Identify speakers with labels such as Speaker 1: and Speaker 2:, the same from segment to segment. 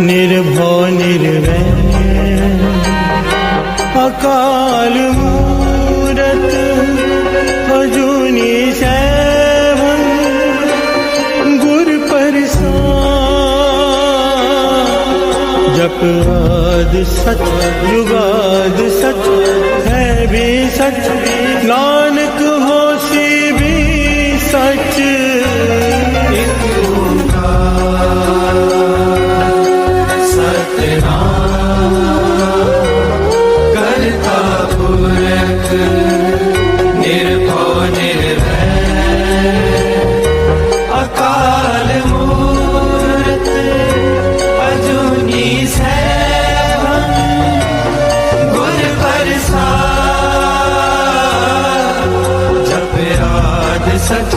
Speaker 1: निर्भव निर्वैर अकाल मूरत अजूनी सैभं गुर प्रसाद। जप आद सच जुगाद सच है भी सच, नानक होसी भी सच।
Speaker 2: निर्भव निर्वैर अकाल मूरत अजूनी सैभं गुर प्रसाद। जप आद सच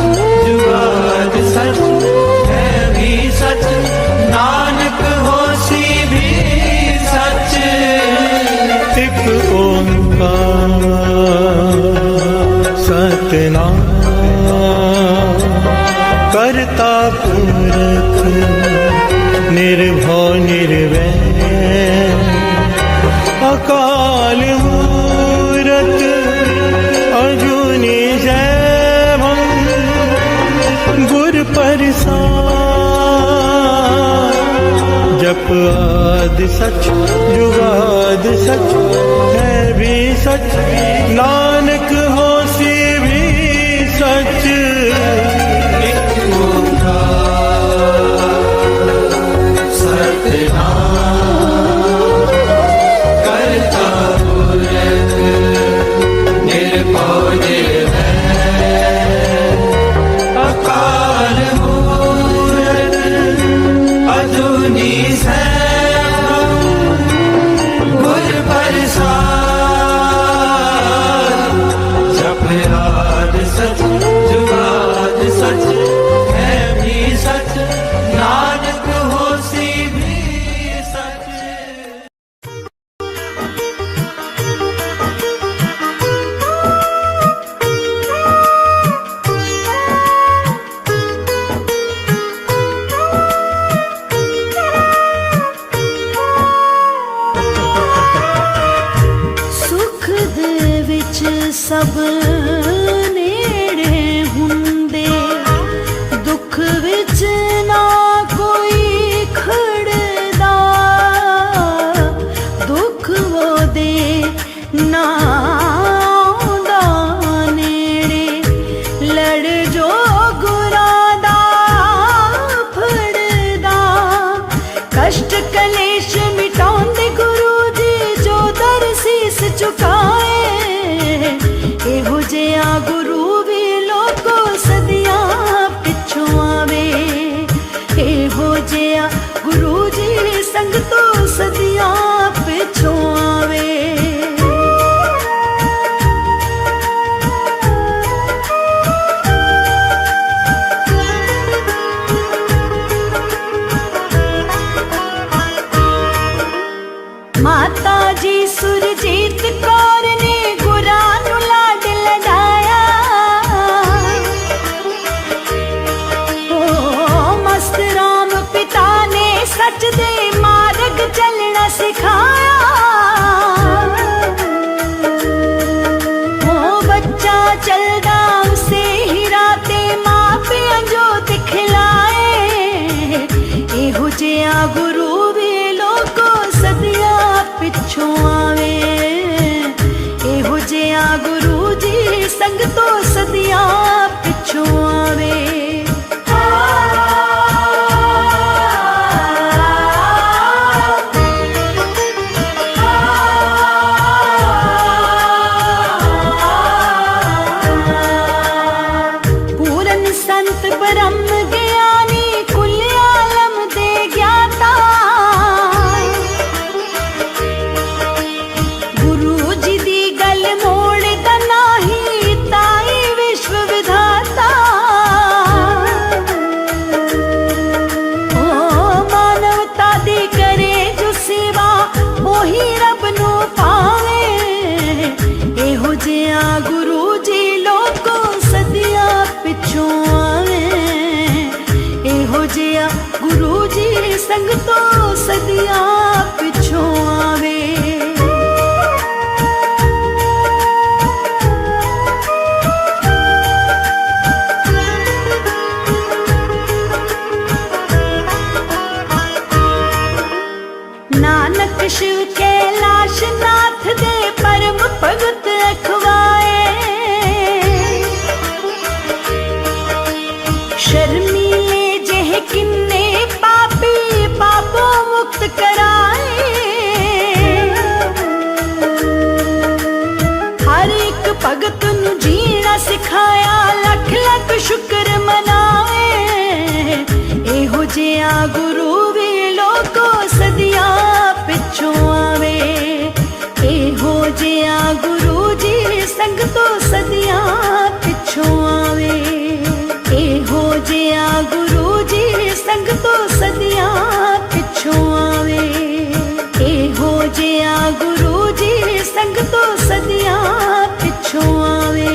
Speaker 2: जुगाद सच है भी सच, नानक होसी भी सच।
Speaker 1: एक ओंकार सतनाम करता पुरख निर्भव निर्वैर अकाल मूरत अजूनी सैभं गुर प्रसाद। जप आद सच जुगाद सच है भी सच, नानक होसी भी सच।
Speaker 2: एक ओंकार सतनाम करता पुरख निर्भव निर्वैर अकाल मूरत अजूनी सैभं गुर प्रसाद। जप आद सच जुगाद सच है भी सच, नानक होसी भी सच।
Speaker 3: सुख दे विच सब नेड़े हुंदे, दुख विच ना कोई खड़दा। दुख वो दे ना आउंदा नेड़े, लड़ जो गुरां दा फड़दा। कष्ट कलेश मिटाउंदे गुरु जी जो दर सीस चुकाए। एहो जिहा गुरु भी लोको सदियां पिछों आवे। एहो जिहा गुरु जी संग तो सदियां पिछों आवे। माता जी सुरजीत कौर ने गुरां नूं लाड लडाया। ओ मस्त राम पिता ने सच दे मार्ग चलना सिखाया। ओ बच्चा चलदा उसे ही राते मां पिया जो दिखलाए। एहो जिहा गुरु भी लोको सदियां पिछों आवे। एहो जिहा गुरु जी संग तो सदियां पिछों आवे। पूरन संत ब्रह्म ज्ञानी कुल आलम दे ज्ञाता। गुरु जी दी गल मोड़ दा नाही ताई विश्व विधाता। सदियां पिछों आवे। नानक शिव कैलाश नाथ दे परम भगत अखवाए। शर्मीले जेह किन्ने पापी पापों मुक्त कराए। हर एक भगत नू जीना सिखाया, लख लख शुक्र मनाए। एहो जिया गुरु वे लोगो सदियां पिछों आवे। एहो जिया गुरु जी संग तो सदियां पिछों आवे। एहो जिया गुरु जी संग तो सदियां पिछों आवे। एहो जिया गुरु जी संग तो सदियां पिछों आवे।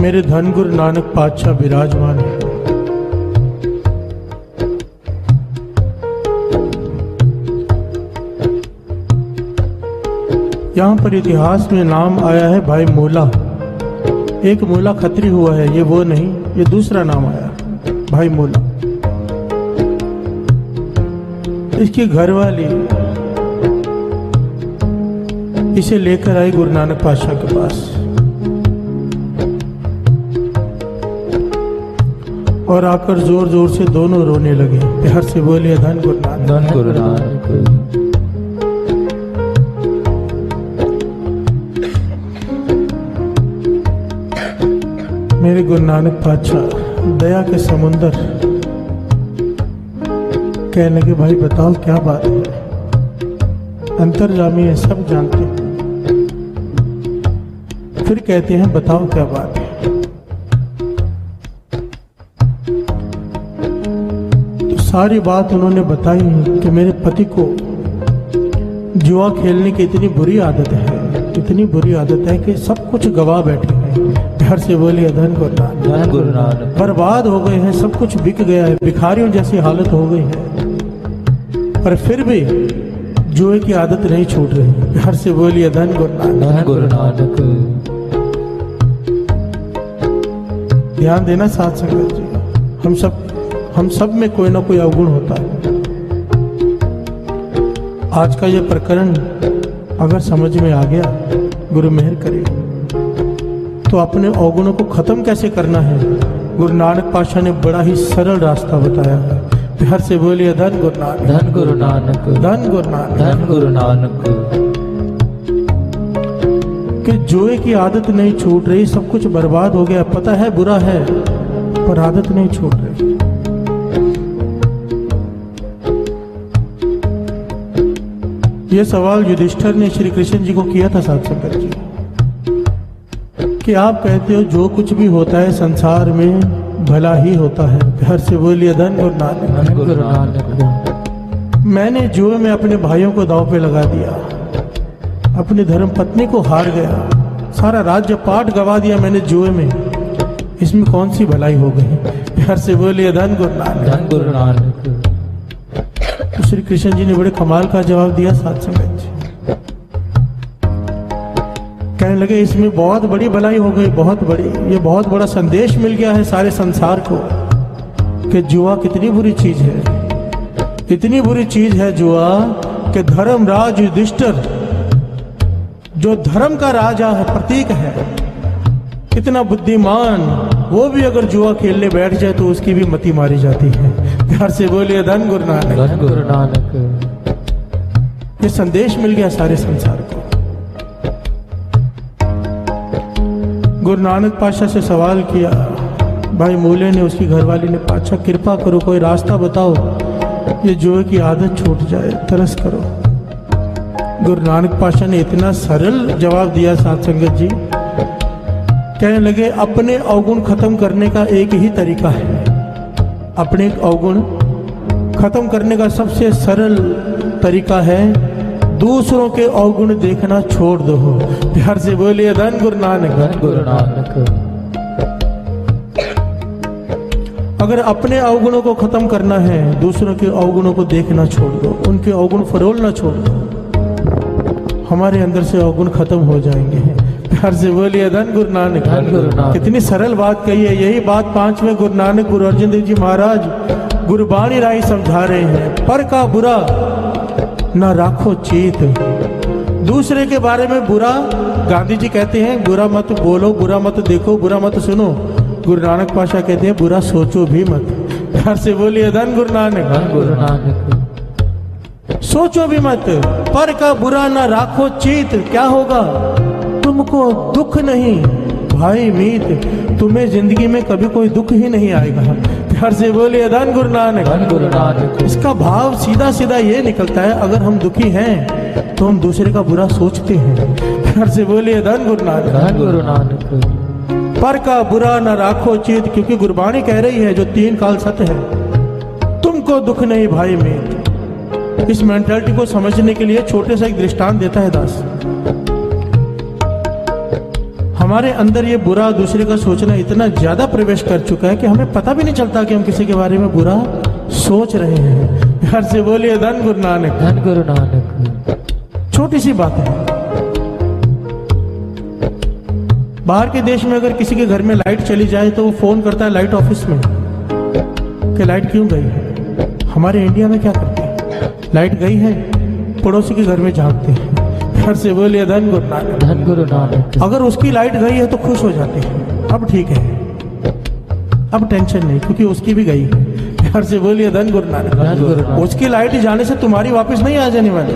Speaker 1: मेरे धन गुरु नानक पातशाह विराजमान है। यहाँ पर इतिहास में नाम आया है भाई मोला। एक मोला खत्री हुआ है, ये वो नहीं, ये दूसरा नाम आया भाई मोला। इसकी घरवाली इसे लेकर आई गुरु नानक पातशाह के पास और आकर जोर जोर से दोनों रोने लगे, प्यार से बोले धन गुरु नानक,
Speaker 2: धन गुरु नानक।
Speaker 1: मेरे गुरु नानक पातशाह दया के समुंदर कहने लगे, भाई बताओ क्या बात है। अंतर्यामी है, सब जानते हैं। फिर कहते हैं बताओ क्या बात है। तो सारी बात उन्होंने बताई कि मेरे पति को जुआ खेलने की इतनी बुरी आदत है, इतनी बुरी आदत है कि सब कुछ गवा बैठे हैं। घर से बोलिए धन गुरु नानक, बर्बाद हो गए हैं, सब कुछ बिक गया है, भिखारियों जैसी हालत हो गई है। पर फिर भी जुए की आदत नहीं छूट रही। घर से बोलिए धन गुरु नानक। ध्यान देना साथ संगत जी, हम सब में कोई ना कोई अवगुण होता है। आज का ये प्रकरण अगर समझ में आ गया, गुरु मेहर करे, तो अपने अवगुणों को खत्म कैसे करना है, गुरु नानक पातशाह ने बड़ा ही सरल रास्ता बताया है। प्यार से बोलिए धन गुरु नानक,
Speaker 4: धन गुरु नानक,
Speaker 1: धन गुरु नानक,
Speaker 4: धन गुरु नानक।
Speaker 1: कि जुए की आदत नहीं छूट रही, सब कुछ बर्बाद हो गया। पता है बुरा है, पर आदत नहीं छूट रही। यह सवाल युधिष्ठिर ने श्री कृष्ण जी को किया था साथ संगत जी, कि आप कहते हो जो कुछ भी होता है संसार में भला ही होता है। घर से बोलिए धन गुरु नानक,
Speaker 4: धन गुरु नानक।
Speaker 1: मैंने जुए में अपने भाइयों को दांव पे लगा दिया, अपनी धर्म पत्नी को हार गया, सारा राज्य पाट गवा दिया मैंने जुए में। इसमें कौन सी भलाई हो गई। प्यार से बोलिए धन गुरु नानक,
Speaker 4: धन गुरु नानक।
Speaker 1: तो श्री कृष्ण जी ने बड़े कमाल का जवाब दिया साथ संगत जी। कहने लगे इसमें बहुत बड़ी भलाई हो गई, बहुत बड़ी। ये बहुत बड़ा संदेश मिल गया है सारे संसार को कि जुआ कितनी बुरी चीज है। इतनी बुरी चीज है जुआ कि धर्मराज युधिष्ठिर जो धर्म का राजा है, प्रतीक है, इतना बुद्धिमान, वो भी अगर जुआ खेलने बैठ जाए तो उसकी भी मति मारी जाती है। प्यार से बोलिए धन गुरु नानक,
Speaker 4: धन गुरु नानक।
Speaker 1: ये संदेश मिल गया सारे संसार को। गुरु नानक पातशाह से सवाल किया, भाई मूले ने, उसकी घरवाली ने, पातशाह कृपा करो कोई रास्ता बताओ, ये जुए की आदत छूट जाए, तरस करो। गुरु नानक पातशाह ने इतना सरल जवाब दिया साथ संगत जी, कहने लगे अपने अवगुण खत्म करने का एक ही तरीका है। अपने अवगुण खत्म करने का सबसे सरल तरीका है दूसरों के अवगुण देखना छोड़ दो। प्यार से बोलिए धन गुरु नानक,
Speaker 4: धन गुरु नानक।
Speaker 1: अगर अपने अवगुणों को खत्म करना है, दूसरों के अवगुणों को देखना छोड़ दो, उनके अवगुण फरोलना छोड़ दो, हमारे अंदर से अवगुण खत्म हो जाएंगे। प्यार से बोलिए धन गुरु नानक,
Speaker 4: धन गुरु नानक।
Speaker 1: कितनी सरल बात कही है। यही बात 5वें गुरु नानक गुरु अर्जन देव जी महाराज गुरबाणी राही समझा रहे हैं। पर का बुरा ना राखो चीत, दूसरे के बारे में बुरा, गांधी जी कहते हैं बुरा मत बोलो, बुरा मत देखो, बुरा मत सुनो। गुरु नानक पातशाह कहते हैं बुरा सोचो भी मत। प्यार से बोलिए धन गुरु नानक,
Speaker 4: धन गुरु नानक।
Speaker 1: सोचो भी मत। पर का बुरा ना राखो चीत, क्या होगा, तुमको दुख नहीं भाई मीत, तुम्हें जिंदगी में कभी कोई दुख ही नहीं आएगा। प्यार से बोलिए धन गुरु नानक,
Speaker 4: धन गुरु नानक।
Speaker 1: इसका भाव सीधा सीधा ये निकलता है, अगर हम दुखी हैं तो हम दूसरे का बुरा सोचते हैं। प्यार से बोलिए धन गुरु नानक,
Speaker 4: धन गुरु नानक।
Speaker 1: पर का बुरा न राखो चित, क्योंकि गुरबाणी कह रही है जो 3 काल सत्य है, तुमको दुख नहीं भाई मीत। इस मेंटालिटी को समझने के लिए छोटे सा एक दृष्टांत देता है दास। हमारे अंदर ये बुरा दूसरे का सोचना इतना ज्यादा प्रवेश कर चुका है कि हमें पता भी नहीं चलता कि हम किसी के बारे में बुरा सोच रहे हैं। प्यार से बोलिए धन गुरु नानक,
Speaker 4: धन गुरु नानक।
Speaker 1: छोटी सी बात है। बाहर के देश में अगर किसी के घर में लाइट चली जाए तो वो फोन करता है लाइट ऑफिस में कि लाइट क्यों गई है। हमारे इंडिया में क्या करते हैं, लाइट गई है पड़ोसी के घर में झांकते हैं। प्यार से बोलिए धन गुरु नानक,
Speaker 4: धन गुरु नानक।
Speaker 1: अगर उसकी लाइट गई है तो खुश हो जाते हैं, अब ठीक है, अब टेंशन नहीं क्योंकि उसकी भी गई है। प्यार से बोलिए धन गुरु नानक,
Speaker 4: धन गुरु नानक।
Speaker 1: उसकी लाइट जाने से तुम्हारी वापस नहीं आ जाने वाली,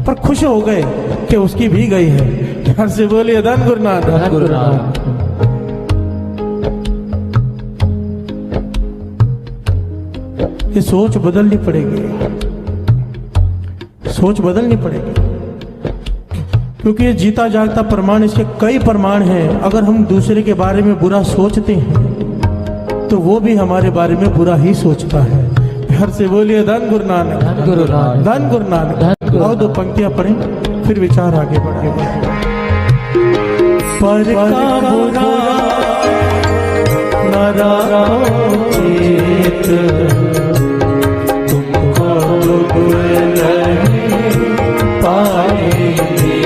Speaker 1: पर खुश हो गए कि उसकी भी गई है। प्यार से बोलिए धन गुरु नानक,
Speaker 4: धन गुरु नानक।
Speaker 1: ये सोच बदलनी पड़ेगी, सोच बदलनी पड़ेगी, क्योंकि ये जीता जागता प्रमाण, इसके कई प्रमाण हैं। अगर हम दूसरे के बारे में बुरा सोचते हैं तो वो भी हमारे बारे में बुरा ही सोचता है। घर से बोलिए धन गुरु नानक,
Speaker 4: धन गुरु नानक,
Speaker 1: धन गुरु नानक।
Speaker 4: धन गुरु
Speaker 1: और दो पंक्तियां पढ़ें फिर विचार आगे बढ़ेगा। पर का बुरा न राखो चित, तुमको दुख नहीं पाएंगे,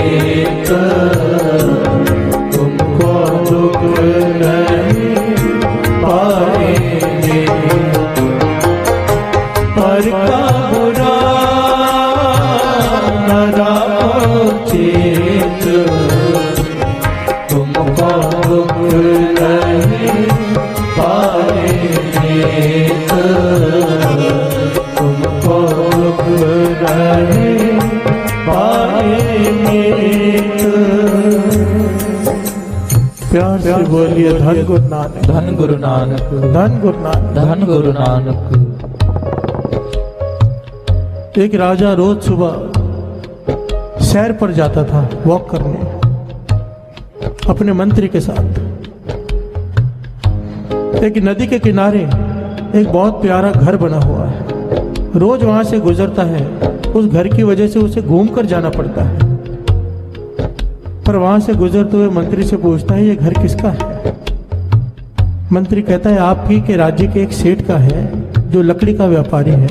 Speaker 1: तुमको दुख नहीं पाएंगे। पर का बुरा न राखो चित, तुमको दुख नहीं पाएंगे, तुमको दुख नहीं पाएंगे। प्यार से बोलिए धन गुरु नानक,
Speaker 4: धन गुरु नानक,
Speaker 1: धन गुरु नानक,
Speaker 4: धन गुरु नानक।
Speaker 1: एक राजा रोज सुबह सैर पर जाता था, वॉक करने, अपने मंत्री के साथ। एक नदी के किनारे एक बहुत प्यारा घर बना हुआ है। रोज वहां से गुजरता है, उस घर की वजह से उसे घूमकर जाना पड़ता है। पर वहां से गुजरते हुए मंत्री से पूछता है, ये घर किसका है? मंत्री कहता है, आपकी के राज्य के एक सेठ का है जो लकड़ी का व्यापारी है।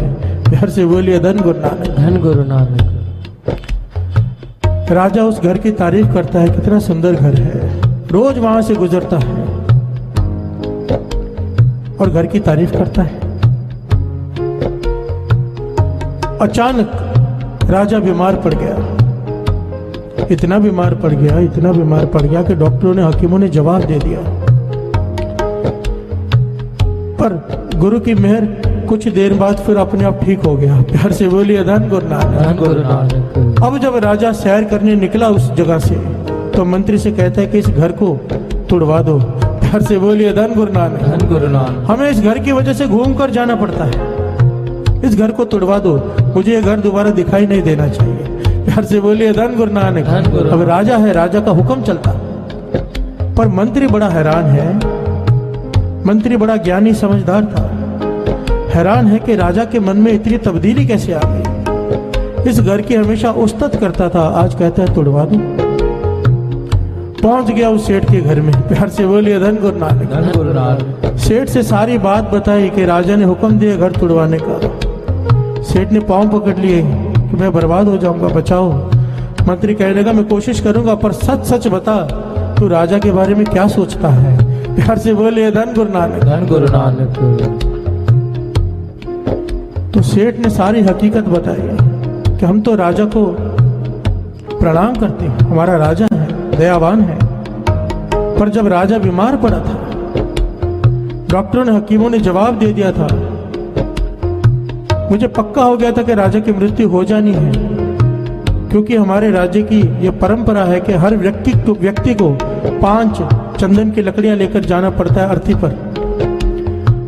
Speaker 1: घर से बोलिए धन गुरु नानक,
Speaker 4: धन गुरु नानक।
Speaker 1: राजा उस घर की तारीफ करता है, कितना सुंदर घर है। रोज वहां से गुजरता है और घर की तारीफ करता है। अचानक राजा बीमार पड़ गया, इतना बीमार पड़ गया, इतना बीमार पड़ गया कि डॉक्टरों ने, हकीमों ने जवाब दे दिया। पर गुरु की मेहर, कुछ देर बाद फिर अपने आप ठीक हो गया। प्यार से बोलिए धन गुरु नानक,
Speaker 4: धन गुरु नानक।
Speaker 1: अब जब राजा सैर करने निकला उस जगह से, तो मंत्री से कहता है कि इस घर को तुड़वा दो। प्यार से बोलिए धन गुरु नानक,
Speaker 4: धन गुरु नानक।
Speaker 1: हमें इस घर की वजह से घूम कर जाना पड़ता है, इस घर को तुड़वा दो, मुझे ये घर दोबारा दिखाई नहीं देना चाहिए। प्यार से बोलिए धन गुरु नानक।
Speaker 4: धन गुरु।
Speaker 1: अब राजा है, राजा का हुक्म चलता, पर मंत्री बड़ा हैरान है। मंत्री बड़ा ज्ञानी समझदार था, हैरान है कि राजा के मन में इतनी तब्दीली कैसे आ गई। इस घर की हमेशा उस्तत करता था, आज कहता है तुड़वा दो। पहुंच गया उस सेठ के घर में। प्यार से बोलिए धन गुरु नानक,
Speaker 4: धन गुरु नानक।
Speaker 1: सेठ से सारी बात बताई कि राजा ने हुक्म दिया घर तुड़वाने का। सेठ ने पांव पकड़ लिए कि मैं बर्बाद हो जाऊंगा, बचाओ। मंत्री कहने लगा, मैं कोशिश करूंगा, पर सच सच बता, तू राजा के बारे में क्या सोचता है? प्यार से बोलिए धन गुरु नानक,
Speaker 4: धन गुरु नानक।
Speaker 1: तो सेठ ने सारी हकीकत बताई कि हम तो राजा को प्रणाम करते हैं, हमारा राजा है, दयावान है। पर जब राजा बीमार पड़ा था, डॉक्टरों ने, हकीमों ने जवाब दे दिया था, मुझे पक्का हो गया था कि राजा की मृत्यु हो जानी है, क्योंकि हमारे राज्य की यह परंपरा है कि हर व्यक्ति को 5 चंदन की लकड़ियां लेकर जाना पड़ता है अर्थी पर।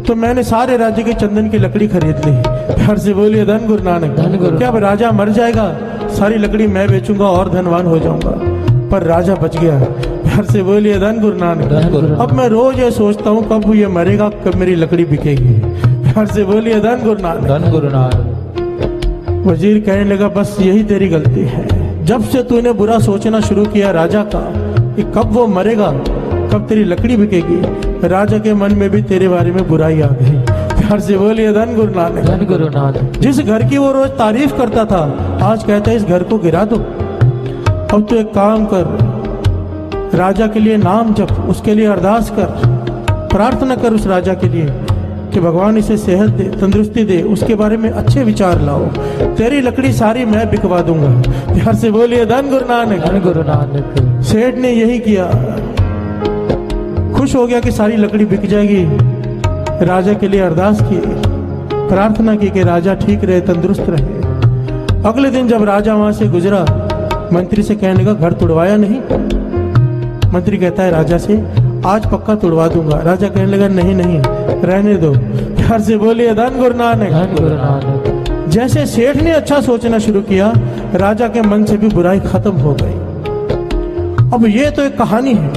Speaker 1: तो मैंने सारे राज्य के चंदन की लकड़ी खरीद ली। प्यार से बोलिए धन गुरु नानक,
Speaker 4: धन गुरु।
Speaker 1: क्या अब राजा मर जाएगा, सारी लकड़ी मैं बेचूंगा और धनवान हो जाऊंगा, पर राजा बच गया। प्यार से बोलिए धन गुरु नानक।
Speaker 4: धन गुरु।
Speaker 1: अब मैं रोज ये सोचता हूँ कब ये मरेगा, कब मेरी लकड़ी बिकेगी। प्यार से बोलिए धन गुरु नानक,
Speaker 4: धन गुरु नानक।
Speaker 1: वजीर कहने लगा, बस यही तेरी गलती है, जब से तूने बुरा सोचना शुरू किया राजा का कि कब वो मरेगा, कब तेरी लकड़ी बिकेगी, राजा के मन में भी तेरे बारे में बुराई आ गई। प्यार से बोलिए धन गुरु नानक,
Speaker 4: धन गुरु नानक।
Speaker 1: जिस घर की वो रोज तारीफ करता था, आज कहता है इस घर को गिरा दो। अब तो एक काम कर, राजा के लिए नाम जप, उसके लिए अरदास कर, प्रार्थना कर उस राजा के लिए कि भगवान इसे सेहत दे, तंदुरुस्ती दे, उसके बारे में अच्छे विचार लाओ, तेरी लकड़ी सारी मैं बिकवा दूंगा। प्यार से बोलिए धन गुरु नानक,
Speaker 4: धन गुरु नानक।
Speaker 1: सेठ ने यही किया, खुश हो गया कि सारी लकड़ी बिक जाएगी। राजा के लिए अरदास की, प्रार्थना की कि राजा ठीक रहे, तंदुरुस्त रहे। अगले दिन जब राजा वहां से गुजरा, मंत्री से कहने लगा, घर तुड़वाया नहीं? मंत्री कहता है राजा से, आज पक्का तुड़वा दूंगा। राजा कहने लगा नहीं नहीं रहने दो। प्यार से बोलिए धन गुरु नानक।
Speaker 4: धन गुरु नानक।
Speaker 1: जैसे सेठ ने अच्छा सोचना शुरू किया, राजा के मन से भी बुराई खत्म हो गई। अब ये तो एक कहानी है,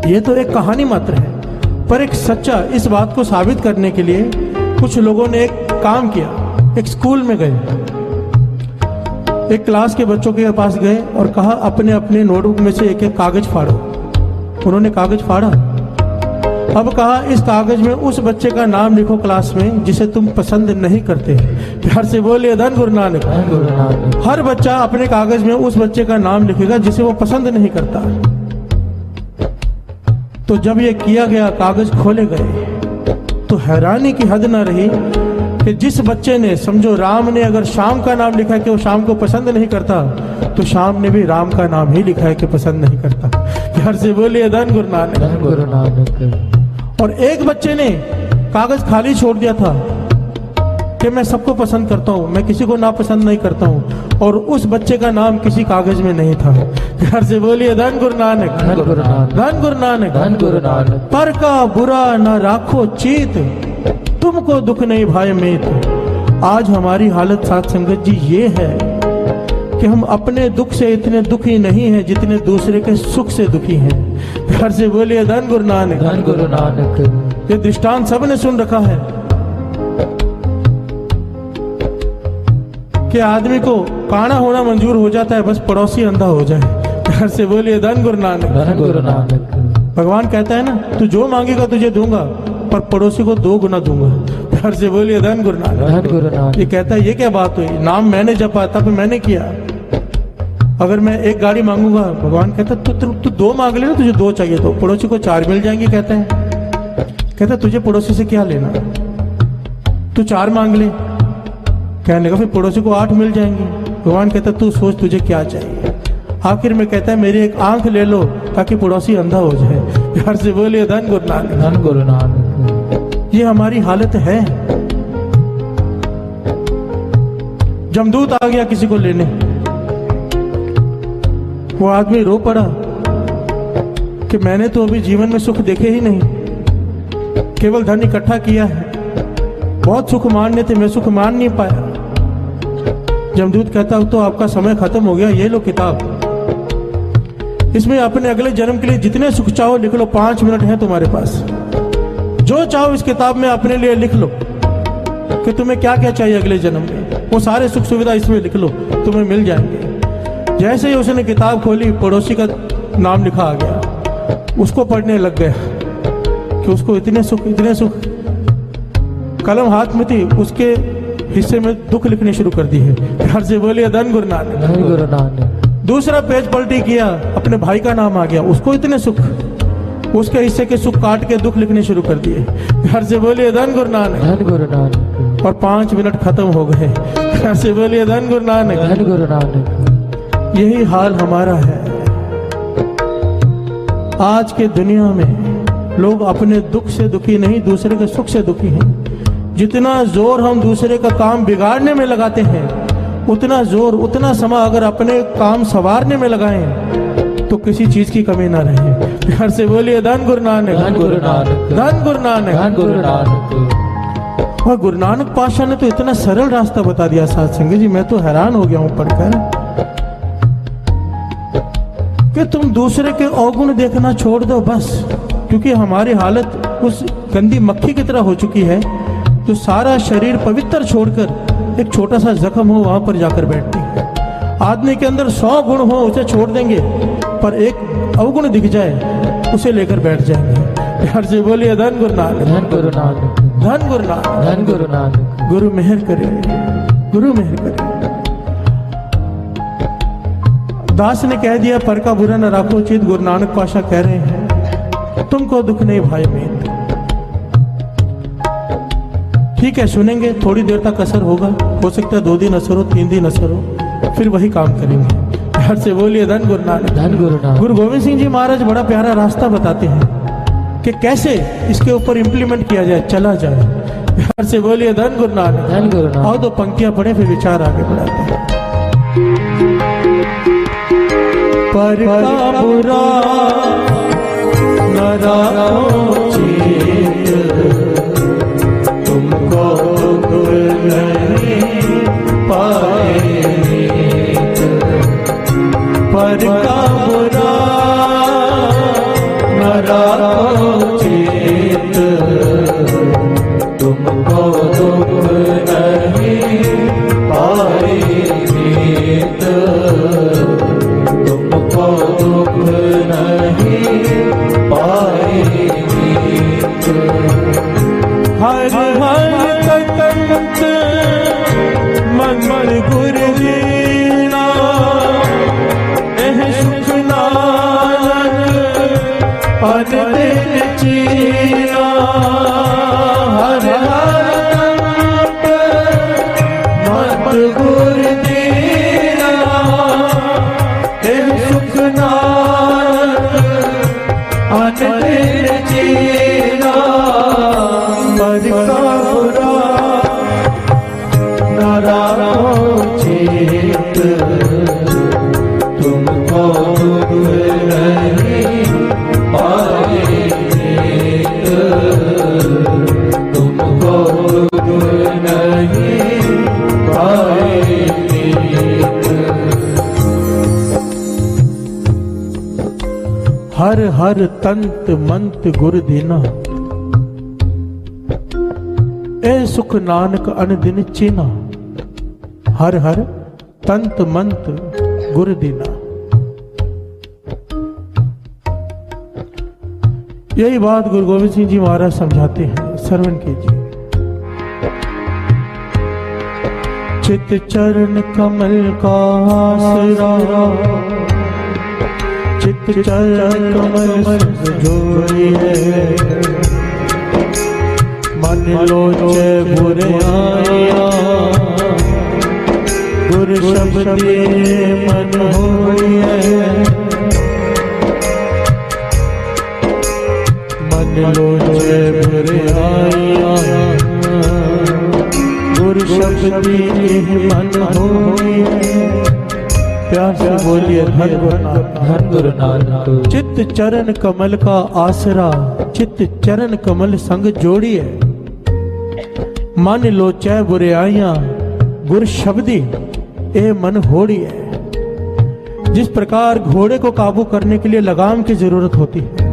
Speaker 1: ये तो एक कहानी मात्र है, पर एक सच्चा इस बात को साबित करने के लिए कुछ लोगों ने एक काम किया। एक स्कूल में गए, एक क्लास के बच्चों के पास गए और कहा अपने अपने नोटबुक में से एक एक कागज फाड़ो। उन्होंने कागज फाड़ा। अब कहा इस कागज में उस बच्चे का नाम लिखो क्लास में जिसे तुम पसंद नहीं करते। प्यार से बोलिए धन गुरु नानक।
Speaker 4: धन गुरु नानक।
Speaker 1: हर बच्चा अपने कागज में उस बच्चे का नाम लिखेगा जिसे वो पसंद नहीं करता। तो जब ये किया गया, कागज खोले गए, तो हैरानी की हद न रही कि जिस बच्चे ने, समझो राम ने अगर श्याम का नाम लिखा है कि वो श्याम को पसंद नहीं करता, तो श्याम ने भी राम का नाम ही लिखा है कि पसंद नहीं करता। प्यार से बोलिए धन गुरु नानक।
Speaker 4: धन गुरु नानक।
Speaker 1: और एक बच्चे ने कागज खाली छोड़ दिया था कि मैं सबको पसंद करता हूं, मैं किसी को नापसंद नहीं करता हूं, और उस बच्चे का नाम किसी कागज में नहीं था। प्यार से बोलिए धन गुरु नानक।
Speaker 4: धन गुरु नानक।
Speaker 1: धन गुरु नानक।
Speaker 4: धन गुरु नानक।
Speaker 1: पर का बुरा न राखो चीत, तुमको दुख नहीं भाई मीत। आज हमारी हालत साथ संगत जी ये है कि हम अपने दुख से इतने दुखी नहीं हैं जितने दूसरे के सुख से दुखी हैं। प्यार से बोलिए धन गुरु नानक।
Speaker 4: धन गुरु नानक।
Speaker 1: ये दृष्टांत सबने सुन रखा है कि आदमी को काना होना मंजूर हो जाता है, बस पड़ोसी अंधा हो जाए। प्यार से बोलिए धन गुरु नानक।
Speaker 4: धन गुरु नानक।
Speaker 1: भगवान कहता है ना, तू जो मांगेगा तुझे दूंगा, पर पड़ोसी को 2 गुना दूंगा। प्यार से बोलिए धन गुरु नानक।
Speaker 4: धन गुरु नानक।
Speaker 1: ये कहता है ये क्या बात हुई, नाम मैंने जपा तब मैंने किया। अगर मैं एक गाड़ी मांगूंगा, भगवान कहता तू 2 मांग ले ना, तुझे 2 चाहिए तो पड़ोसी को 4 मिल जाएंगी। कहता तुझे पड़ोसी से क्या लेना, तू 4 मांग ले। कहने लगा फिर पड़ोसी को 8 मिल जाएंगे। भगवान कहता तू सोच तुझे क्या चाहिए। आखिर में कहता है मेरी एक आंख ले लो ताकि पड़ोसी अंधा हो जाए। प्यार से बोलिए धन गुरु नानक।
Speaker 4: धन गुरु नानक।
Speaker 1: ये हमारी हालत है। जमदूत आ गया किसी को लेने, वो आदमी रो पड़ा कि मैंने तो अभी जीवन में सुख देखे ही नहीं, केवल धन इकट्ठा किया है, बहुत सुख मानने थे, मैं सुख मान नहीं पाया। जमदूत कहता तो आपका समय खत्म हो गया, ये लो किताब, इसमें अपने अगले जन्म के लिए जितने सुख चाहो लिख लो। 5 मिनट है तुम्हारे पास, जो चाहो इस किताब में अपने लिए लिख लो कि तुम्हें क्या क्या चाहिए अगले जन्म में। वो सारे सुख सुविधा इसमें लिख लो, तुम्हें मिल जाएंगे। जैसे ही उसने किताब खोली, पड़ोसी का नाम लिखा आ गया। उसको पढ़ने लग गया कि उसको इतने सुख, इतने सुख। कलम हाथ में थी, उसके हिस्से में दुख लिखने शुरू कर दी है। प्यार से बोलिए धन गुरु नानक।
Speaker 4: धन गुरु नानक।
Speaker 1: दूसरा पेज पलटी किया, अपने भाई का नाम आ गया, उसको इतने सुख, उसके हिस्से के सुख काट के दुख लिखने शुरू कर दिए। प्यार से बोलिए धन गुरु नानक।
Speaker 4: धन गुरु नानक।
Speaker 1: और 5 मिनट खत्म हो गए। प्यार से बोलिए धन गुरु नानक।
Speaker 4: धन गुरु नानक।
Speaker 1: यही हाल हमारा है। आज के दुनिया में लोग अपने दुख से दुखी नहीं, दूसरे के सुख से दुखी हैं। जितना जोर हम दूसरे का काम बिगाड़ने में लगाते हैं, उतना जोर, उतना समय अगर अपने काम संवारने में लगाएं तो किसी चीज की कमी ना रहे। प्यार से बोलिए धन गुरु नानक।
Speaker 4: धन गुरु नानक।
Speaker 1: धन गुरु नानक।
Speaker 4: धन गुरु नानक।
Speaker 1: और गुरु नानक पातशाह ने तो इतना सरल रास्ता बता दिया साथ संगत जी, मैं तो हैरान हो गया हूं पढ़कर कि तुम दूसरे के अवगुण देखना छोड़ दो बस। क्योंकि हमारी हालत उस गंदी मक्खी की तरह हो चुकी है जो सारा शरीर पवित्र छोड़कर एक छोटा सा जख्म हो वहां पर जाकर बैठती है। आदमी के अंदर 100 गुण हो उसे छोड़ देंगे, पर एक अवगुण दिख जाए उसे लेकर बैठ जाएंगे। प्यार से बोलिए धन गुरु नानक।
Speaker 4: धन गुरु नानक।
Speaker 1: धन गुरु नानक।
Speaker 4: धन गुरु नानक।
Speaker 1: गुरु मेहर करे, गुरु मेहर करे। दास ने कह दिया पर का बुरा न राखो चित। गुरु नानक पातशाह कह रहे हैं तुमको दुख नहीं भाई मीत। ठीक है, सुनेंगे, थोड़ी देर तक असर होगा, हो सकता है 2 दिन असर हो, 3 दिन असर हो, फिर वही काम करेंगे। प्यार से बोलिए धन गुरु नानक।
Speaker 4: धन गुरु नानक।
Speaker 1: गुरु गोविंद सिंह जी महाराज बड़ा प्यारा रास्ता बताते हैं कि कैसे इसके ऊपर इंप्लीमेंट किया जाए, चला जाए। प्यार से बोलिए धन गुरु नानक।
Speaker 4: धन गुरु नानक।
Speaker 1: आओ 2 पंक्तियां पढ़े फिर विचार आगे बढ़ाते हैं। पर का बुरा न राखो चेत, तुमको दुख नहीं पाए नीत। पर का बुरा न राखो चेत, तुमको दुख नहीं पाए नीत। तुमको दुख नहीं पाए नीत। हर हर कंत मन गुर दीना, एह सुख नानक पद दिन चीना। हर हर कंत मन गुर दीना, एह सुख नानक पद दिन चीना। पर का बुरा न राखो चेत, तुमको दुख नहीं पाए नीत। तुमको दुख नहीं पाए नीत। हर हर तंत मंत गुर दीना, ए सुख नानक अन दिन चीना। हर हर तंत मंत गुर दीना। यही बात गुरु गोविंद सिंह जी महाराज समझाते हैं, श्रवण कीजिए। चित चरण कमल का आसरा, चित चरण कमल जोड़िए। मन लोचे बुरे आया, गुर शब्दे मन होइए। मन लोचे बुरे आया, गुर शब्दे मन होइए। प्यार से बोलिए धन गुरु नानक। चित्त चरण कमल का आसरा, चित्त चरण कमल संग जोड़िए। मन लोचै बुराइयां गुर शब्दी ए मन होड़ी है। जिस प्रकार घोड़े को काबू करने के लिए लगाम की जरूरत होती है,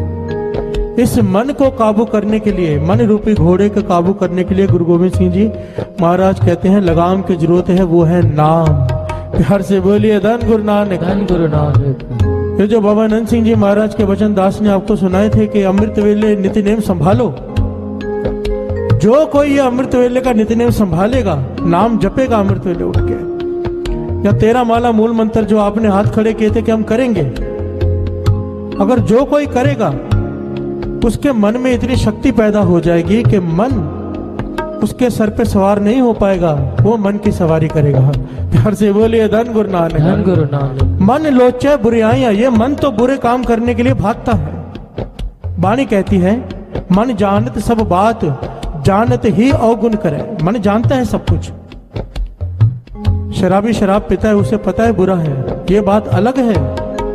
Speaker 1: इस मन को काबू करने के लिए, मन रूपी घोड़े को काबू करने के लिए गुरु गोविंद सिंह जी महाराज कहते हैं लगाम की जरूरत है, वो है नाम। प्यार से बोलिए धन गुरु नानक।
Speaker 4: धन गुरु नानक।
Speaker 1: ये जो बाबा नंद सिंह जी महाराज के वचन दास ने आपको सुनाए थे कि अमृत वेले नित्य नेम संभालो। जो कोई ये अमृत वेले का नित्य नेम संभालेगा, नाम जपेगा अमृत वेले उठ के, या 13 माला मूल मंत्र जो आपने हाथ खड़े किए थे कि हम करेंगे, अगर जो कोई करेगा उसके मन में इतनी शक्ति पैदा हो जाएगी कि मन उसके सर पे सवार नहीं हो पाएगा, वो मन की सवारी करेगा। प्यार से बोलिए धन गुरु नानक।
Speaker 4: धन गुरु नानक।
Speaker 1: मन लोचे बुराइयां, ये मन तो बुरे काम करने के लिए भागता है। वाणी कहती है मन जानत सब बात, जानत ही अवगुण करे। मन जानता है सब कुछ। शराबी शराब पीता है, उसे पता है बुरा है, ये बात अलग है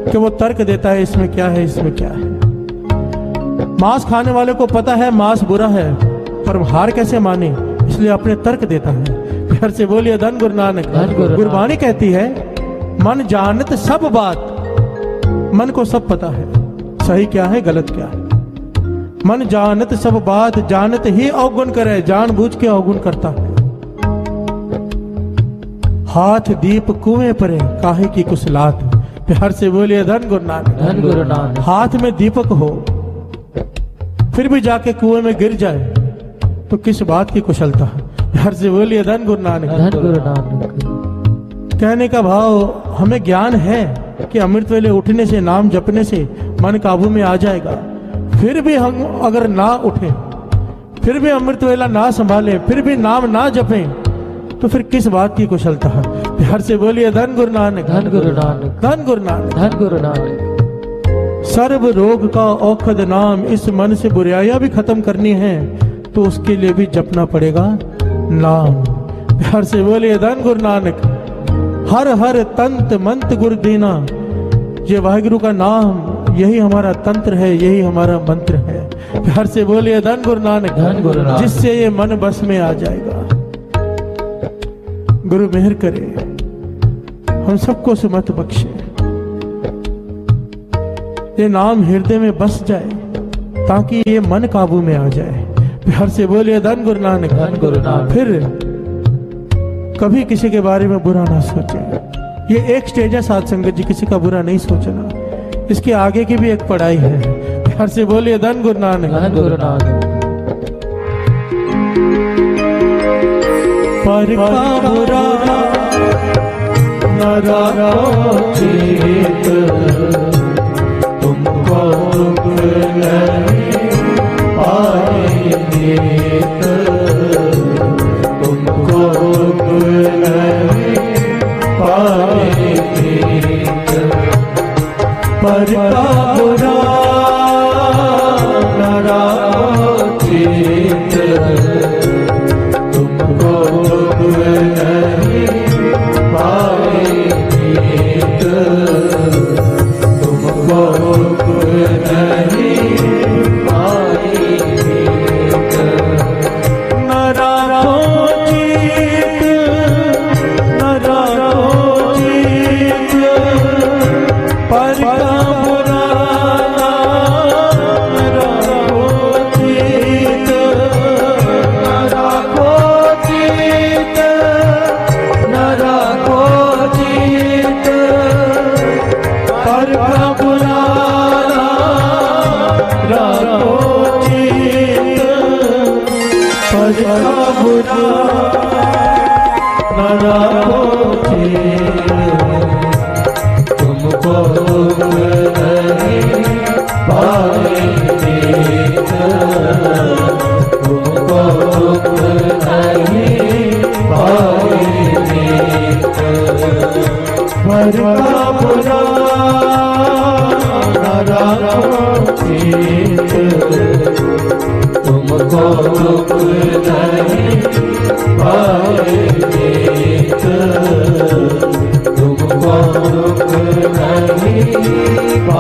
Speaker 1: कि वो तर्क देता है इसमें क्या है, इसमें क्या है। मांस खाने वाले को पता है मांस बुरा है, पर हार कैसे माने, इसलिए अपने तर्क देता है। प्यार से बोलिए धन गुरु नानक। गुरबाणी कहती है मन जानत सब बात, मन को सब पता है सही क्या है गलत क्या है। मन जानत सब बात, जानत ही अवगुण करे, जानबूझ के अवगुण करता है। हाथ दीप कुएं परे, काहे की कुशलात। प्यार से बोलिए धन गुरु नानक।
Speaker 4: धन गुरु नानक।
Speaker 1: हाथ में दीपक हो फिर भी जाके कुएं में गिर जाए तो किस बात की कुशलता। प्यार से बोलिए धन गुरु नानक।
Speaker 4: धन गुरु नानक।
Speaker 1: कहने का भाव हमें ज्ञान है कि अमृत वेले उठने से, नाम जपने से मन काबू में आ जाएगा, फिर भी हम अगर ना उठे, फिर भी अमृत वेला ना संभाले, फिर भी नाम ना जपें, तो फिर किस बात की कुशलता है। प्यार से बोलिए धन गुरु नानक।
Speaker 4: धन गुरु नानक।
Speaker 1: धन गुरु नानक।
Speaker 4: धन गुरु नानक।
Speaker 1: सर्व रोग का औषध नाम, इस मन से बुराइयां भी खत्म करनी है तो उसके लिए भी जपना पड़ेगा नाम। प्यार से बोलिए धन गुरु नानक। हर हर तंत मंत गुरु दीना, ये वाहिगुरु का नाम, यही हमारा तंत्र है, यही हमारा मंत्र है। प्यार से बोलिए धन गुरु नानक,
Speaker 4: धन गुरु नानक।
Speaker 1: जिससे ये मन बस में आ जाएगा। गुरु मेहर करे, हम सबको सुमत बख्शे, ये नाम हृदय में बस जाए ताकि ये मन काबू में आ जाए। प्यार से बोलिए धन गुरु नानक,
Speaker 4: धन गुरु नानक।
Speaker 1: फिर कभी किसी के बारे में बुरा ना सोचे। ये एक स्टेज है साध संगत जी, किसी का बुरा नहीं सोचना। इसके आगे की भी एक पढ़ाई है। प्यार से बोलिए धन गुरु नानक,
Speaker 4: धन गुरु नानक।
Speaker 1: पर का बुरा न राखो चित, तुमको दुख नहीं पाएंगे, तुमको दुख नहीं पाएंगे। पर का बुरा न राखो चित, तुमको दुख नहीं पाएंगे, तुमको दुख नहीं पाएंगे। न राखो चित, न राखो चित, पर का बुरा न राखो चित, न राखो चित, न राखो चित, पर का बुरा न राखो चित, पर का बुरा न राखो चित, तुमको दुख नहीं पाएंगे, तुमको दुख नहीं पाएंगे। पर का बुरा न राखो चित, तुमको दुख नहीं पाएंगे, तुमको दुख नहीं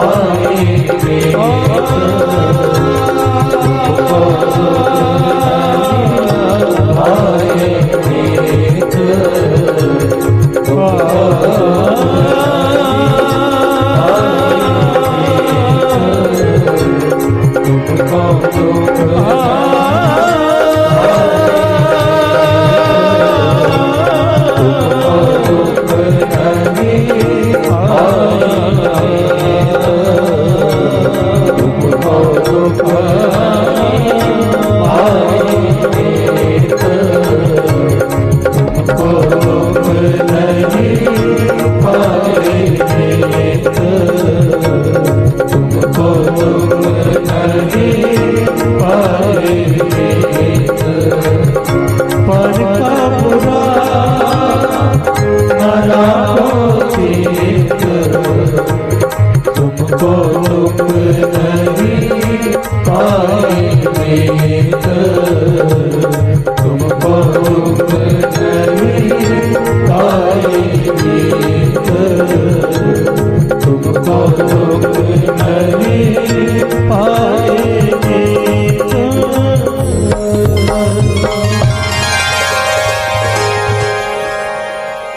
Speaker 1: पाएंगे, तुमको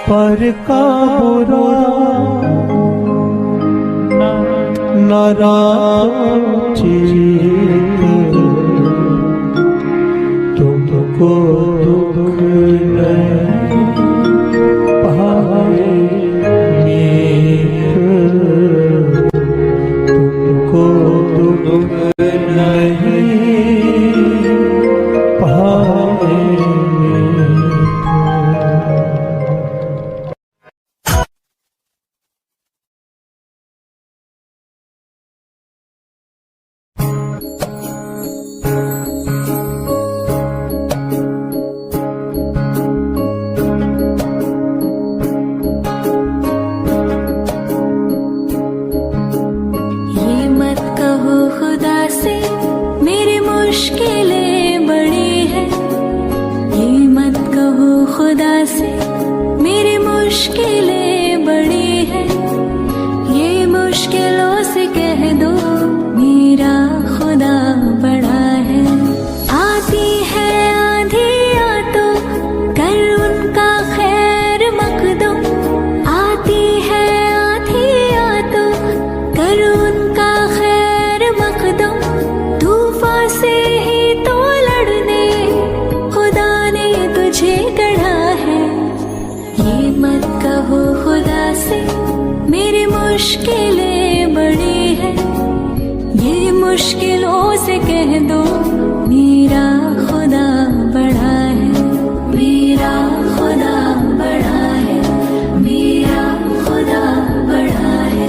Speaker 1: पर का बुरा न राखो चित, तुमको दुख नहीं पाएंगे, तुमको दुख नहीं पाएंगे।
Speaker 3: खुदा से मेरी मुश्किलें बड़ी हैं, ये मुश्किलों से कह दो कहो खुदा से मेरी मुश्किलें बड़ी है, ये मुश्किलों से कह दो मेरा खुदा बड़ा है, मेरा खुदा बड़ा है, मेरा खुदा बड़ा है।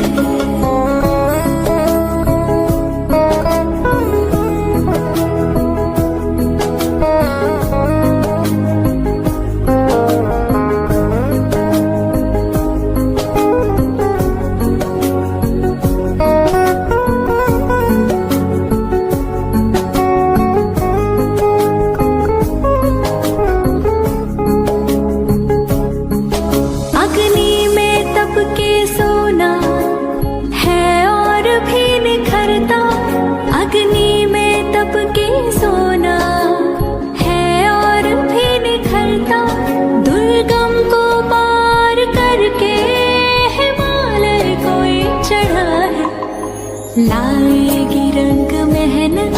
Speaker 3: लाएगी रंग मेहनत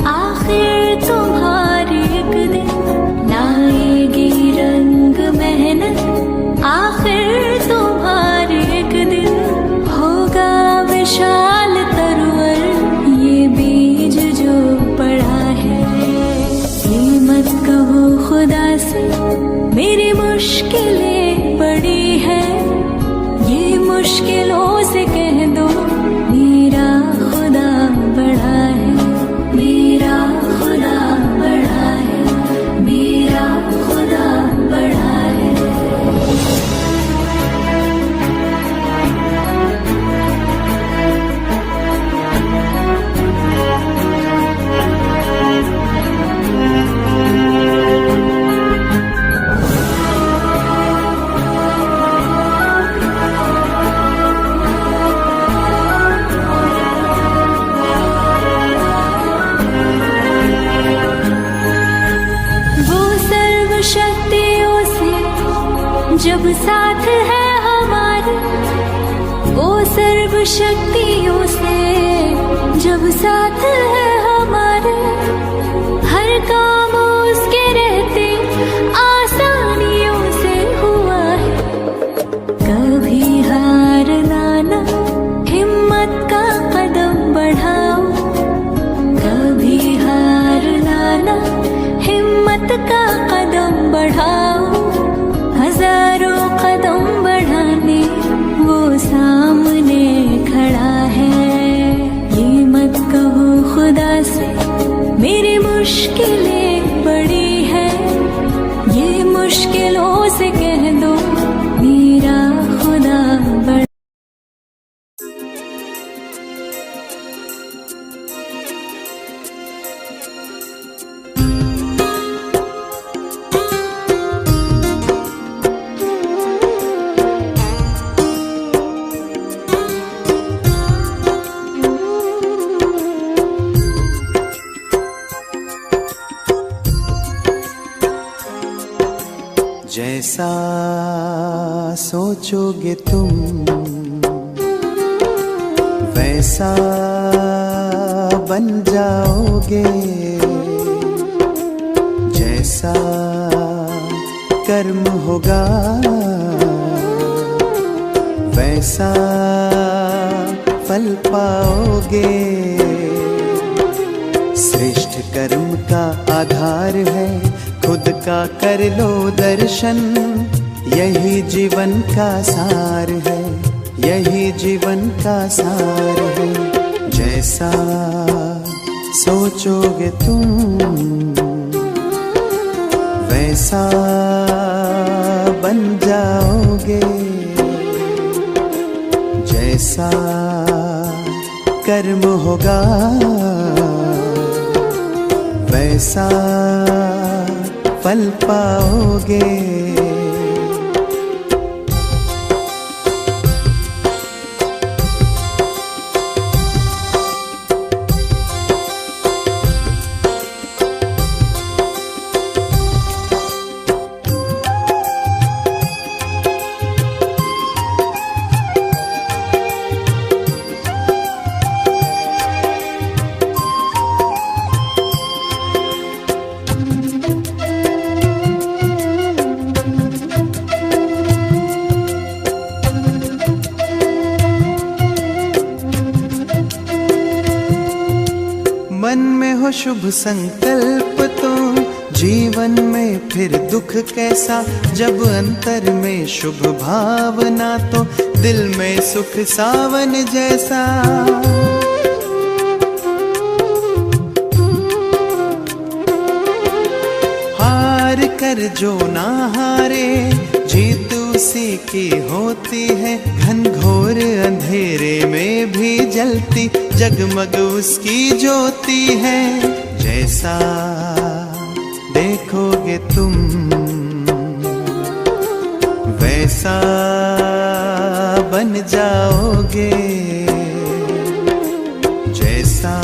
Speaker 3: आखिर तुम्हारी एक दिन, लाएगी रंग मेहनत आखिर तुम्हारी एक दिन, होगा विशाल तरवर ये बीज जो पड़ा है। ये मत कहो खुदा से मेरी मुश्किलें बड़ी है, ये मुश्किलों से कह दो मेरा खुदा बड़ा है, मेरा खुदा बड़ा है, मेरा खुदा बड़ा है। शक्तियों से जब साथ है हमारे, वो सर्व शक्तियों से जब साथ है हमारे, हर काम उसके रहते आसानियों से हुआ है। कभी हारना ना, हिम्मत का कदम बढ़ाओ, कभी हारना ना, हिम्मत का कदम बढ़ाओ, हजारों कदम बढ़ाने वो सामने खड़ा है। ये मत कहो खुदा से मेरी मुश्किलें बड़ी है, ये मुश्किलों से कह दो मेरा खुदा बड़ा।
Speaker 5: जैसा सोचोगे तुम वैसा बन जाओगे, जैसा कर्म होगा वैसा फल पाओगे। श्रेष्ठ कर्म का आधार है खुद का कर लो दर्शन, यही जीवन का सार है, यही जीवन का सार है। जैसा सोचोगे तुम वैसा बन जाओगे, जैसा कर्म होगा वैसा फल पाओगे। शुभ संकल्प तो जीवन में फिर दुख कैसा, जब अंतर में शुभ भावना तो दिल में सुख सावन जैसा। हार कर जो ना हारे, जीत उसी की होती है, घनघोर अंधेरे में भी जलती जगमग उसकी ज्योति है। जैसा देखोगे तुम वैसा बन जाओगे, जैसा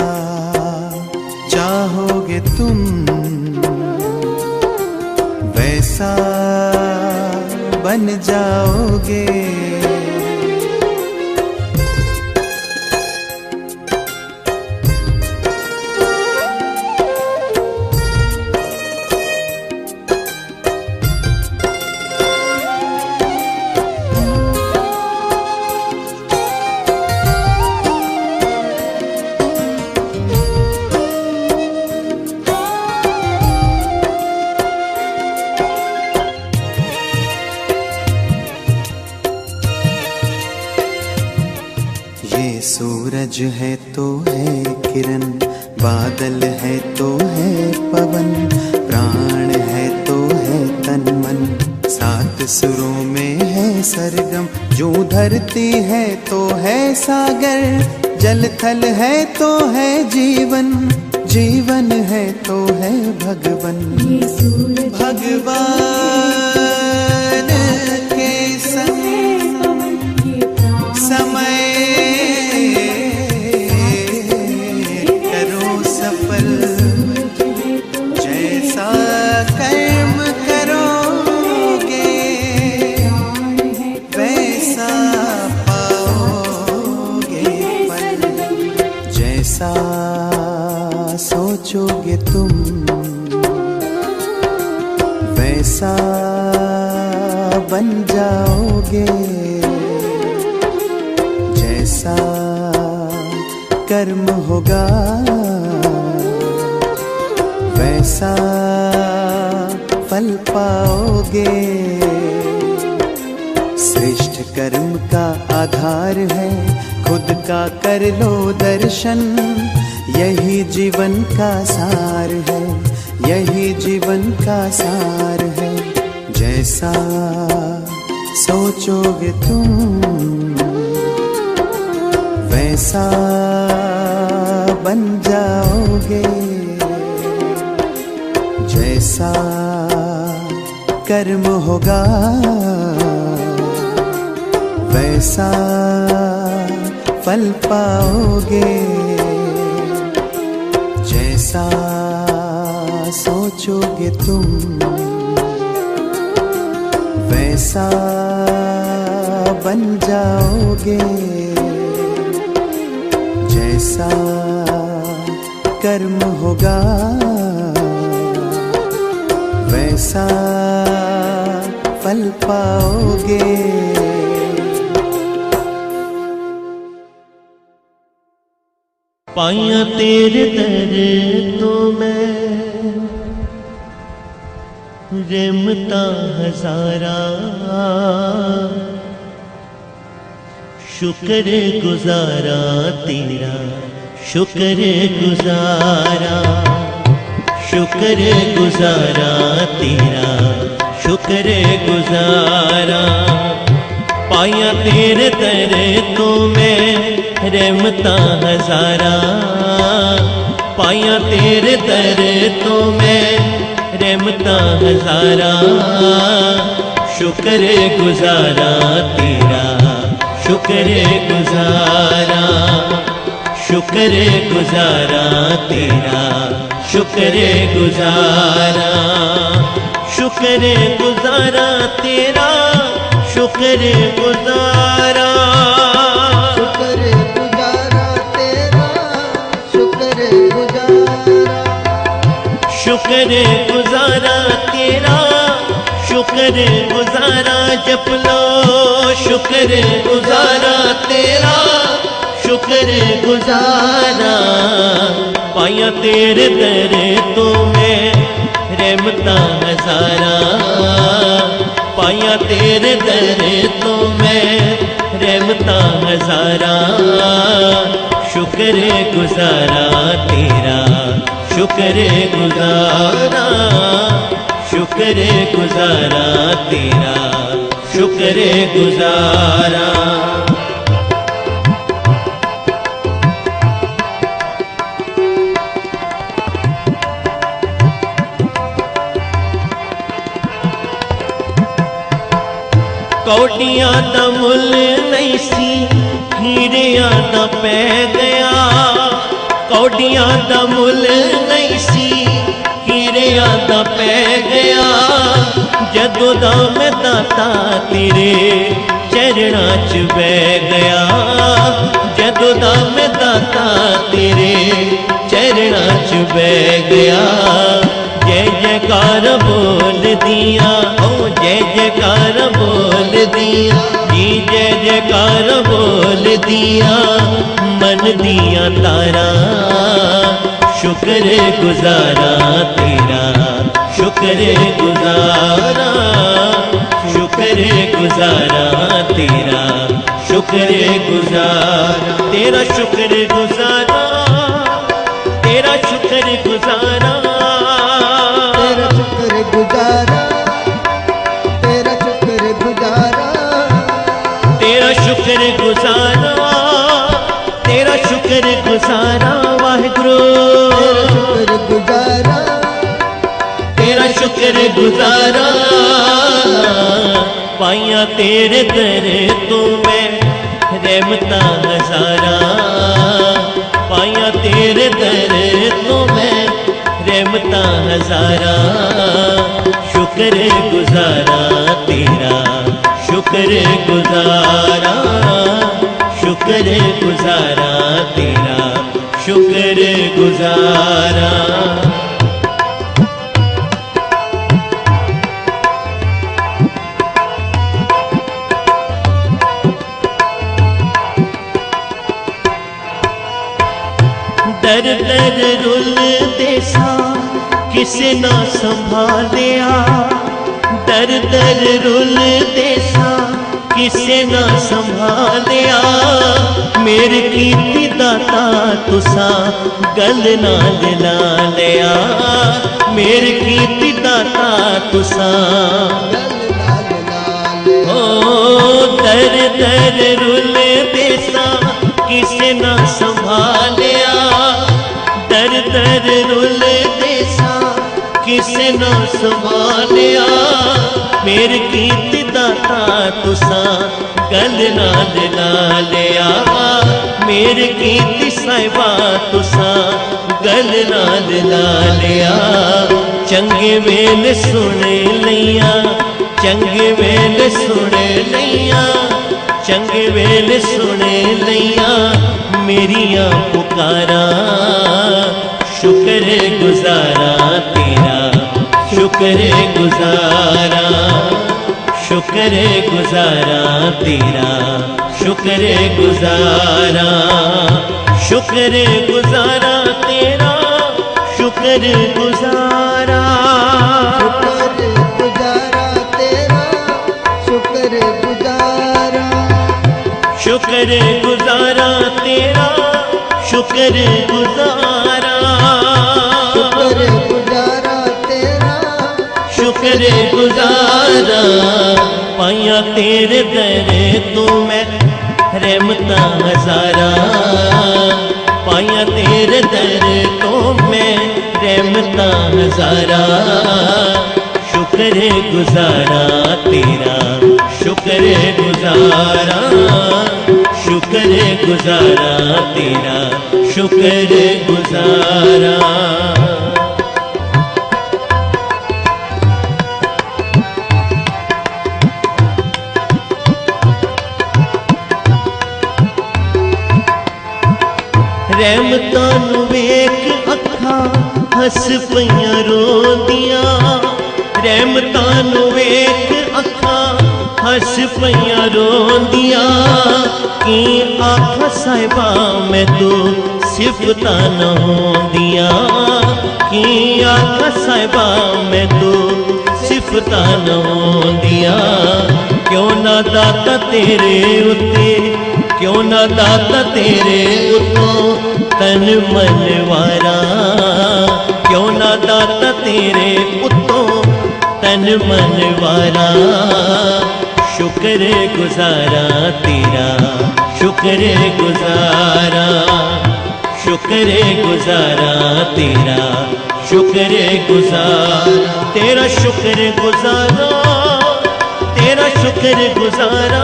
Speaker 5: चाहोगे तुम वैसा बन जाओगे। सूरज है तो है किरण, बादल है तो है पवन, प्राण है तो है तन मन, सात सुरों में है सरगम। जो धरती है तो है सागर, जल थल है तो है जीवन, जीवन है तो है भगवन। भगवान के संग समय सोचोगे तुम वैसा बन जाओगे, जैसा कर्म होगा वैसा फल पाओगे। श्रेष्ठ कर्म का आधार है, खुद का कर लो दर्शन, यही जीवन का सार है, यही जीवन का सार है। जैसा सोचोगे तुम वैसा बन जाओगे, जैसा कर्म होगा वैसा फल पाओगे। जैसा सोचोगे तुम वैसा बन जाओगे, जैसा कर्म होगा वैसा फल पाओगे।
Speaker 6: पाया तेरे दर तो मैं रेमता हजारा, शुक्र गुजारा तेरा शुक्र गुजारा, शुक्र गुजारा तेरा शुक्र गुजारा। पाया तेरे दर तो मैं रहमता हजारा, पाया तेरे दर तो मैं रहमता हजारा, शुक्र गुजारा तेरा शुक्र गुजारा, शुक्र गुजारा तेरा शुक्र गुजारा, शुक्र गुजारा तेरा शुक्र गुजारा, शुक्र गुजारा तेरा शुक्र गुजारा। जप लो शुक्र गुजारा तेरा शुक्र गुजारा पाया तेरे दर तो मैं रहमता हजारा पाया तेरे दर तो मैं रहमता हजारा शुक्र गुजारा तेरा शुक्र गुजारा शुक्र गुजारा तेरा शुक्र गुजारा कौडियां दा मुल नहीं सी हीरियां दा पै गया कौडियां दा मुल नहीं सी हीरियां दा पै गया जदों दा मैं दाता तेरे चरणां च बह गया जदों दा मैं दाता तेरे चरणां च बह गया जय जयकार बोल दिया ओ जय जयकार बोल दिया जी जय जयकार बोल दिया मन दिया तारा शुक्र गुजारा तेरा शुक्र गुजारा शुक्र गुजारा तेरा शुक्र गुजारा तेरा शुक्र गुजारा तेरा शुक्र गुजारा
Speaker 7: तेरा शुक्र गुजारा तेरा शुक्र गुजारा
Speaker 6: तेरा शुक्र गुजारा तेरा शुक्र गुजारा वाहिगुरु
Speaker 7: शुक्र गुजारा
Speaker 6: तेरा शुक्र गुजारा पाया तेरे दर तो मैं रहमता हजारा पाया तेरे दर तो मैं रहमता हजारा शुक्र गुजारा तेरा शुक्र गुजारा शुक्र गुजारा तेरा शुक्र गुजारा दर दर रुल देसा किसे ना संभालिया दर दर रुल देसा किसे ना संभालिया मेरे कीती दाता तुसा गल नाल ला लिया मेरे कीती दाता तुसा ओ दर दर रुल देसा किसे ना संभालिया दर दर रुल देसा किसे ना संभालिया मेरे कीती दाता तुसा गल नाल ला लिया मेरे कीती साहिबा तुसा गल नाल ला लिया चंगे वेल सुन लिया चंगे वेल सुन लिया चंगे वेल सुन लिया मेरिया पुकारा शुक्र गुजारा तेरा शुक्र गुजारा शुक्र गुजारा तेरा शुक्र गुजारा शुक्र गुजारा तेरा शुक्र गुजारा
Speaker 7: शुक्र गुजारा तेरा शुक्र गुजारा
Speaker 6: शुक्र गुजारा तेरा शुक्र गुजारा
Speaker 7: शुक्र गुजारा तेरा
Speaker 6: शुक्र गुजारा पाया तेरे दर तो मैं रहमता हजारा पाया तेरे दर तो मैं रहमता हजारा शुक्र गुजारा तेरा शुक्र गुजारा शुक्र गुजारा तेरा शुक्र गुजारा रहमतां नूं वेख अखां हस पईयां रोंदियां रहमतां नूं वेख अखां हस पईयां रोंदियां की आख साहिबा मैं तो सिफतां न होंदियां की आख साहिबा मैं तो सिफतां न होंदियां क्यों ना दाता तेरे उत्ते क्यों ना दाता तेरे उत्तों तन मन वारा क्यों ना दाता तेरे उत्तों तन मन वारा शुक्र गुजारा तेरा शुक्र गुजारा शुक्र गुजारा तेरा शुक्र गुजार तेरा शुक्र गुजारा तेरा शुक्र गुजारा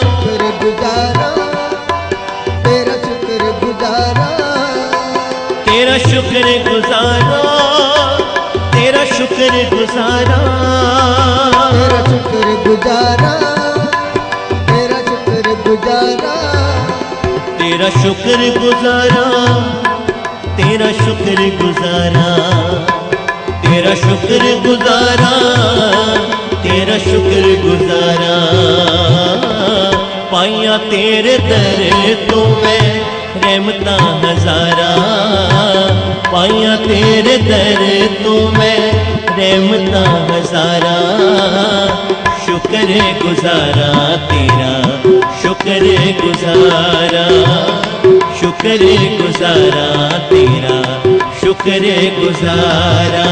Speaker 7: शुक्र गुजारा तेरा शुक्र गुजारा
Speaker 6: तेरा शुक्र गुजारा तेरा शुक्र गुजारा
Speaker 7: तेरा शुक्र गुजारा तेरा शुक्र गुजारा
Speaker 6: तेरा शुक्र गुजारा तेरा शुक्र गुजारा तेरा शुक्र गुजारा तेरा शुक्र गुजारा पाइया तेरे दर तो मैं रहमता हजारा पाइया तेरे दर तो मैं रहमता हजारा शुक्र गुजारा तेरा शुक्र गुजारा शुक्र गुजारा तेरा शुक्र गुजारा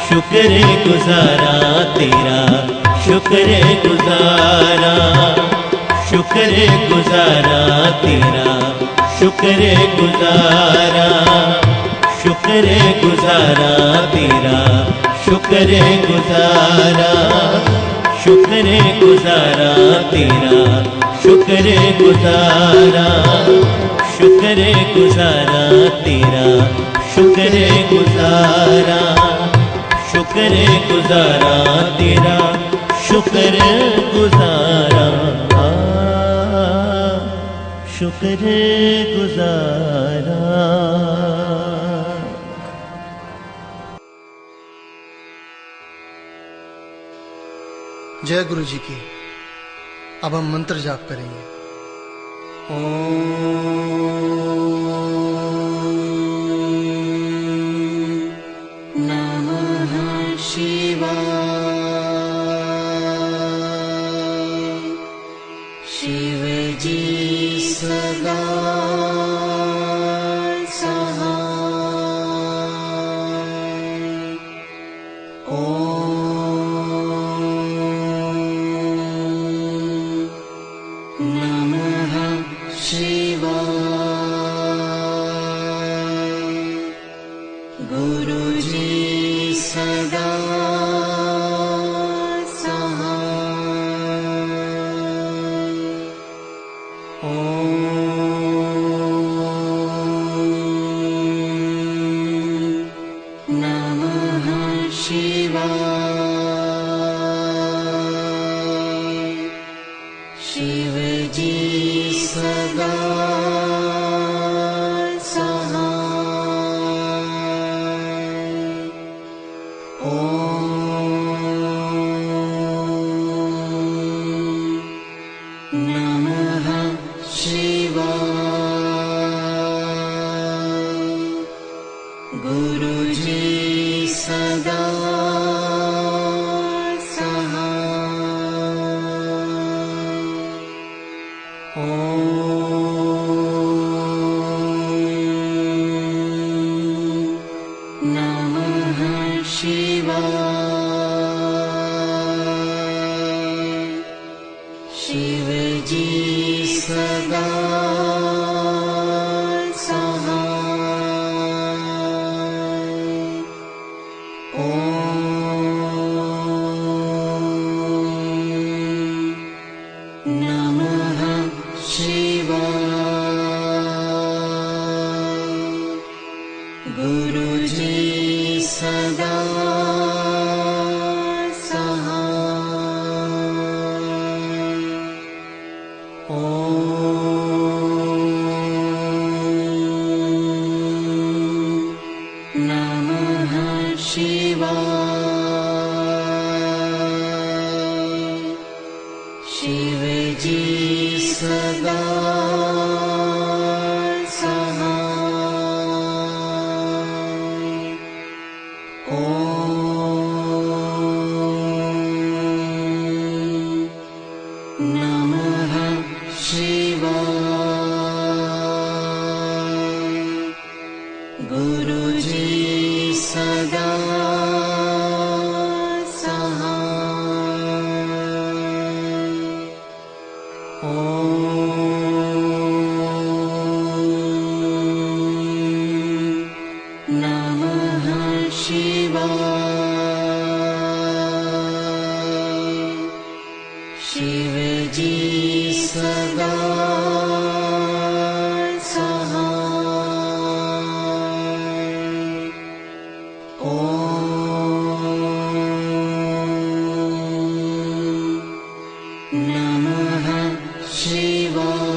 Speaker 6: शुक्र गुजारा तेरा शुक्र गुजारा शुक्र गुजारा तेरा शुक्र गुजारा शुक्र गुजारा तेरा शुक्र गुजारा शुक्र गुजारा तेरा शुक्र गुजारा शुक्र गुजारा तेरा शुक्र गुजारा शुक्र गुजारा तेरा शुक्र गुजारा शुक्र गुजारा।
Speaker 8: जय गुरु जी की। अब हम मंत्र जाप करेंगे।
Speaker 3: नमः शिवाय शिव जी सदा Om शिव जी सदा सहाय। ओम नमः शिवाय। गुरु जी सदा सहाय। ओम नमः शिवाय। शिव जी सदा सहाय। ओम नमः शिवाय।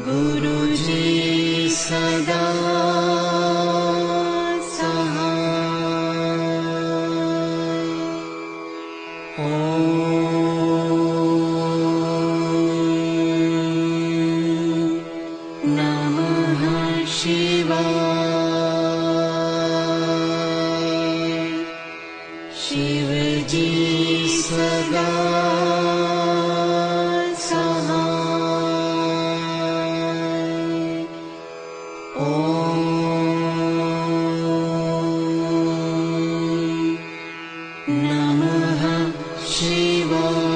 Speaker 3: गुरु जी सदा सहाय। ओम नमः शिवाय। शिव जी सदा सहाय। ओम नमः शिवाय।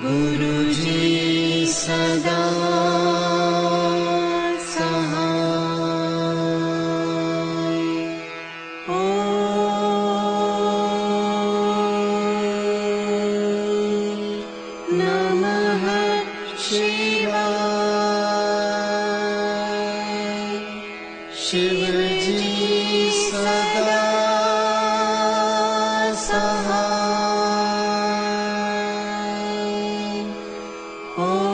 Speaker 3: गुरु जी सदा सहाय। ओम नमः शिवाय। शिव जी सदा सहाय। ओम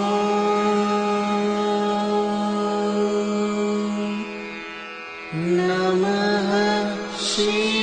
Speaker 3: नमः शिवाय।